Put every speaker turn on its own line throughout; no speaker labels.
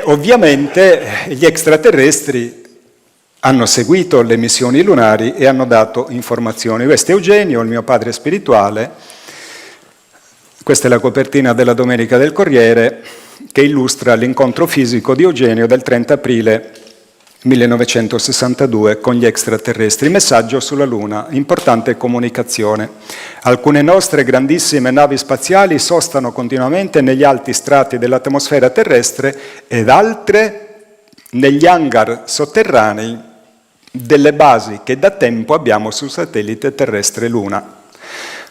E ovviamente gli extraterrestri hanno seguito le missioni lunari e hanno dato informazioni. Questo è Eugenio, il mio padre spirituale. Questa è la copertina della Domenica del Corriere, che illustra l'incontro fisico di Eugenio del 30 aprile 1962 con gli extraterrestri. Messaggio sulla Luna, importante comunicazione. Alcune nostre grandissime navi spaziali sostano continuamente negli alti strati dell'atmosfera terrestre ed altre negli hangar sotterranei delle basi che da tempo abbiamo sul satellite terrestre Luna.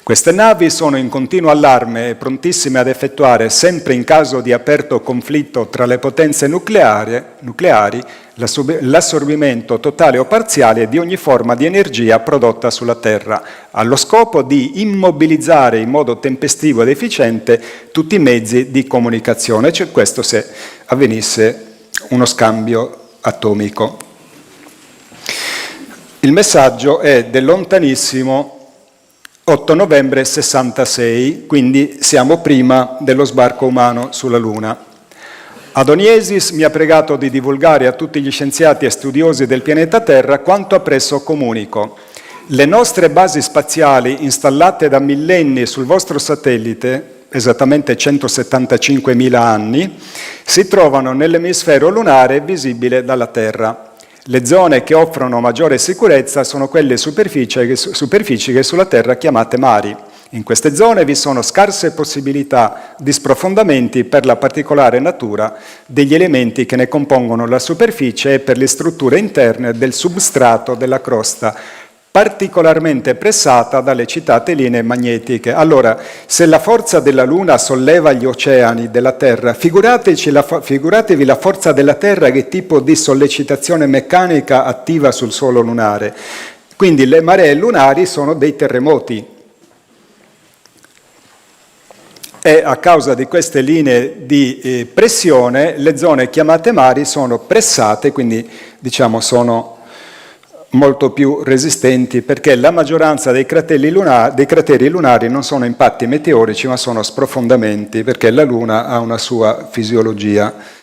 Queste navi sono in continuo allarme e prontissime ad effettuare, sempre in caso di aperto conflitto tra le potenze nucleari, l'assorbimento totale o parziale di ogni forma di energia prodotta sulla Terra, allo scopo di immobilizzare in modo tempestivo ed efficiente tutti i mezzi di comunicazione, cioè questo se avvenisse uno scambio atomico. Il messaggio è del lontanissimo 8 novembre 66, quindi siamo prima dello sbarco umano sulla Luna. Adoniesis mi ha pregato di divulgare a tutti gli scienziati e studiosi del pianeta Terra quanto appresso comunico. Le nostre basi spaziali installate da millenni sul vostro satellite, esattamente 175.000 anni, si trovano nell'emisfero lunare visibile dalla Terra. Le zone che offrono maggiore sicurezza sono quelle superfici che sulla Terra chiamate mari. In queste zone vi sono scarse possibilità di sprofondamenti per la particolare natura degli elementi che ne compongono la superficie e per le strutture interne del substrato della crosta, particolarmente pressata dalle citate linee magnetiche. Allora, se la forza della Luna solleva gli oceani della Terra, figuratevi la forza della Terra che tipo di sollecitazione meccanica attiva sul suolo lunare. Quindi le maree lunari sono dei terremoti. E a causa di queste linee di pressione, le zone chiamate mari sono pressate, quindi diciamo sono molto più resistenti, perché la maggioranza dei crateri lunari non sono impatti meteorici ma sono sprofondamenti, perché la Luna ha una sua fisiologia.